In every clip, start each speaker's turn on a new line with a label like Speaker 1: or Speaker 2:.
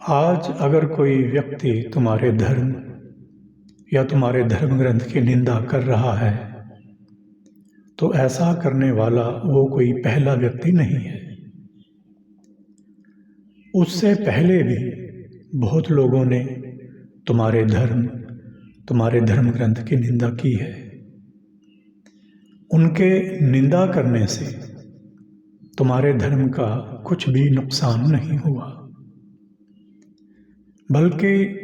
Speaker 1: आज अगर कोई व्यक्ति तुम्हारे धर्म या तुम्हारे धर्म ग्रंथ की निंदा कर रहा है तो ऐसा करने वाला वो कोई पहला व्यक्ति नहीं है। उससे पहले भी बहुत लोगों ने तुम्हारे धर्म ग्रंथ की निंदा की है। उनके निंदा करने से तुम्हारे धर्म का कुछ भी नुकसान नहीं हुआ, बल्कि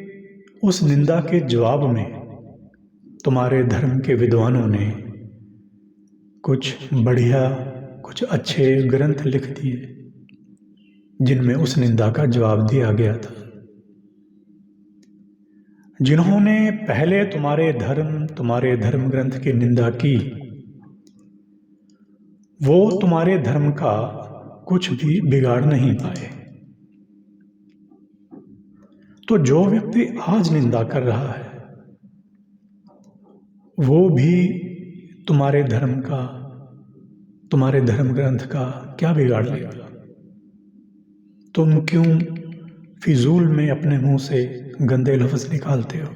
Speaker 1: उस निंदा के जवाब में तुम्हारे धर्म के विद्वानों ने कुछ बढ़िया, कुछ अच्छे ग्रंथ लिख दिए जिनमें उस निंदा का जवाब दिया गया था। जिन्होंने पहले तुम्हारे धर्म ग्रंथ की निंदा की, वो तुम्हारे धर्म का कुछ भी बिगाड़ नहीं पाए। तो जो व्यक्ति आज निंदा कर रहा है वो भी तुम्हारे धर्म ग्रंथ का क्या बिगाड़ लेगा। तुम क्यों फिजूल में अपने मुंह से गंदे लफ्ज निकालते हो?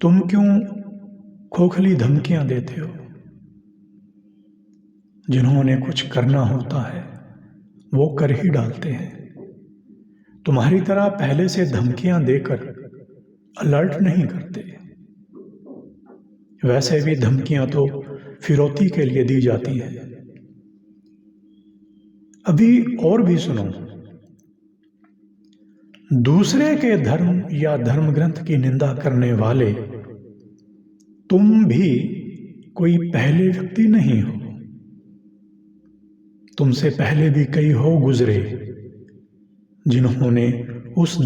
Speaker 1: तुम क्यों खोखली धमकियां देते हो? जिन्होंने कुछ करना होता है वो कर ही डालते हैं। तुम्हारी तरह पहले से धमकियां देकर अलर्ट नहीं करते। वैसे भी धमकियां तो फिरौती के लिए दी जाती है। अभी और भी सुनो, दूसरे के धर्म या धर्म ग्रंथ की निंदा करने वाले तुम भी कोई पहले व्यक्ति नहीं हो। तुमसे पहले भी कई हो गुजरे जिन्होंने उस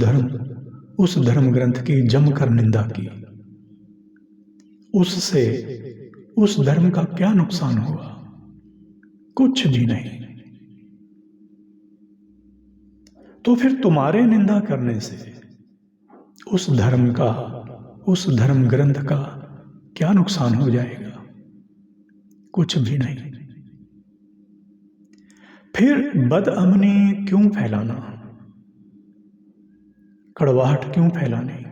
Speaker 1: धर्म ग्रंथ की जमकर निंदा की। उससे उस धर्म का क्या नुकसान हुआ? कुछ भी नहीं। तो फिर तुम्हारे निंदा करने से उस धर्म ग्रंथ का क्या नुकसान हो जाएगा? कुछ भी नहीं। फिर बदअमनी क्यों फैलाना, कड़वाहट क्यों फैलानी?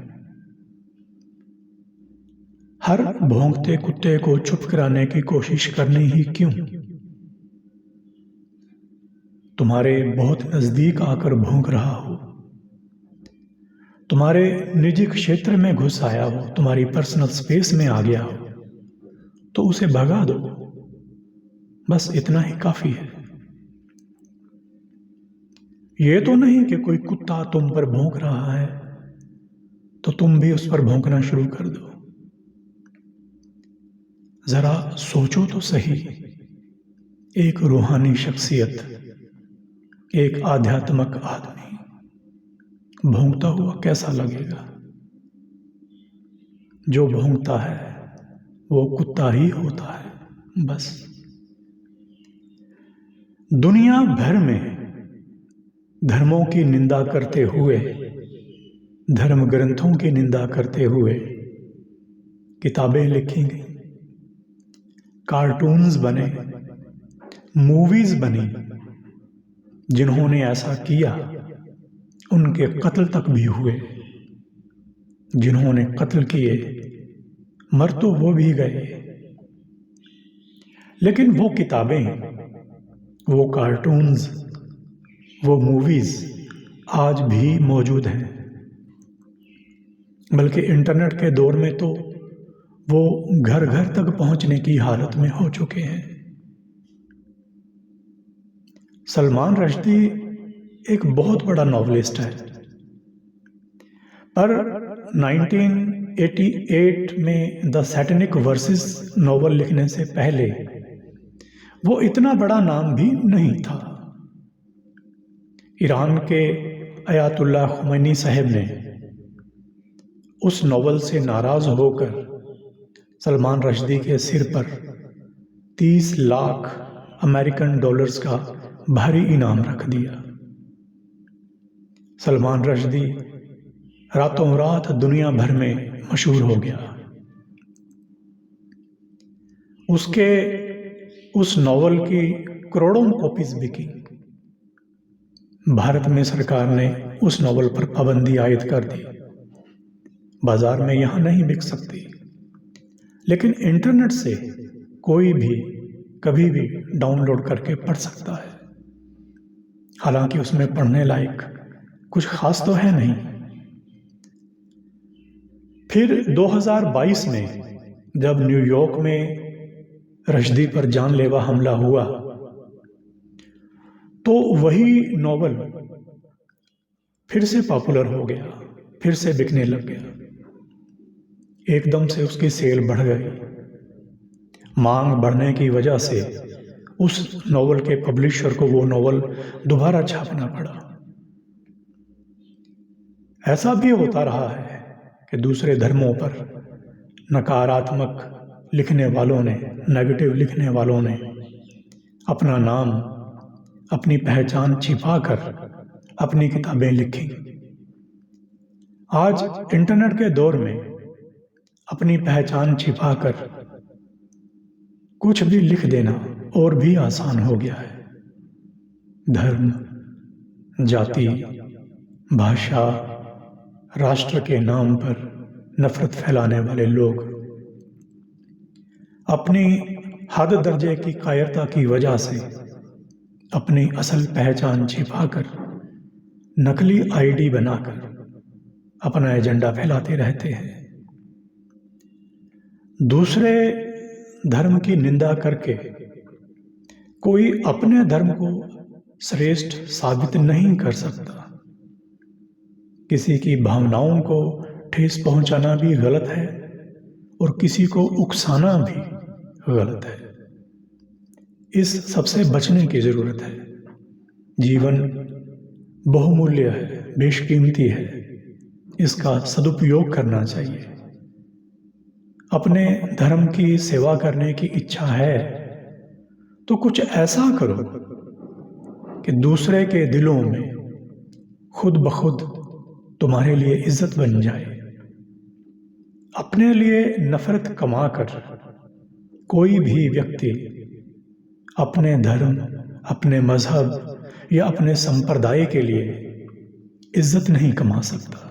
Speaker 1: हर भौंकते कुत्ते को चुप कराने की कोशिश करनी ही क्यों? तुम्हारे बहुत नजदीक आकर भौंक रहा हो, तुम्हारे निजी क्षेत्र में घुस आया हो, तुम्हारी पर्सनल स्पेस में आ गया हो, तो उसे भगा दो। बस इतना ही काफी है। ये तो नहीं कि कोई कुत्ता तुम पर भौंक रहा है तो तुम भी उस पर भौंकना शुरू कर दो। जरा सोचो तो सही, एक रूहानी शख्सियत, एक आध्यात्मिक आदमी भौंकता हुआ कैसा लगेगा? जो भौंकता है वो कुत्ता ही होता है। बस दुनिया भर में धर्मों की निंदा करते हुए, धर्म ग्रंथों की निंदा करते हुए किताबें लिखी गई, कार्टून्स बने, मूवीज बनी। जिन्होंने ऐसा किया उनके कत्ल तक भी हुए। जिन्होंने कत्ल किए मर तो वो भी गए, लेकिन वो किताबें, वो कार्टून्स, वो मूवीज आज भी मौजूद हैं। बल्कि इंटरनेट के दौर में तो वो घर घर तक पहुंचने की हालत में हो चुके हैं। सलमान रश्दी एक बहुत बड़ा नॉवलिस्ट है, पर 1988 में द सैटेनिक वर्सेस नॉवल लिखने से पहले वो इतना बड़ा नाम भी नहीं था। ईरान के अयातुल्ला खुमैनी साहब ने उस नॉवल से नाराज होकर सलमान रश्दी के सिर पर 30 लाख अमेरिकन डॉलर्स का भारी इनाम रख दिया। सलमान रश्दी रातों रात दुनिया भर में मशहूर हो गया। उसके उस नॉवल की करोड़ों कॉपीज बिकी। भारत में सरकार ने उस नॉवल पर पाबंदी आयद कर दी। बाजार में यहाँ नहीं बिक सकती, लेकिन इंटरनेट से कोई भी कभी भी डाउनलोड करके पढ़ सकता है। हालांकि उसमें पढ़ने लायक कुछ खास तो है नहीं। फिर 2022 में जब न्यूयॉर्क में रश्दी पर जानलेवा हमला हुआ, तो वही नॉवल फिर से पॉपुलर हो गया, फिर से बिकने लग गया। एकदम से उसकी सेल बढ़ गई। मांग बढ़ने की वजह से उस नॉवल के पब्लिशर को वो नॉवल दोबारा छापना पड़ा। ऐसा भी होता रहा है कि दूसरे धर्मों पर नकारात्मक लिखने वालों ने, नेगेटिव लिखने वालों ने अपना नाम, अपनी पहचान छिपाकर अपनी किताबें लिखी। आज इंटरनेट के दौर में अपनी पहचान छिपाकर कुछ भी लिख देना और भी आसान हो गया है। धर्म, जाति, भाषा, राष्ट्र के नाम पर नफरत फैलाने वाले लोग अपनी हद दर्जे की कायरता की वजह से अपनी असल पहचान छिपाकर नकली आईडी बनाकर अपना एजेंडा फैलाते रहते हैं। दूसरे धर्म की निंदा करके कोई अपने धर्म को श्रेष्ठ साबित नहीं कर सकता। किसी की भावनाओं को ठेस पहुंचाना भी गलत है और किसी को उकसाना भी गलत है। इस सबसे बचने की जरूरत है। जीवन बहुमूल्य है, बेशकीमती है, इसका सदुपयोग करना चाहिए। अपने धर्म की सेवा करने की इच्छा है तो कुछ ऐसा करो कि दूसरे के दिलों में खुद ब खुद तुम्हारे लिए इज्जत बन जाए। अपने लिए नफरत कमाकर कोई भी व्यक्ति अपने धर्म, अपने मजहब या अपने संप्रदाय के लिए इज्जत नहीं कमा सकता।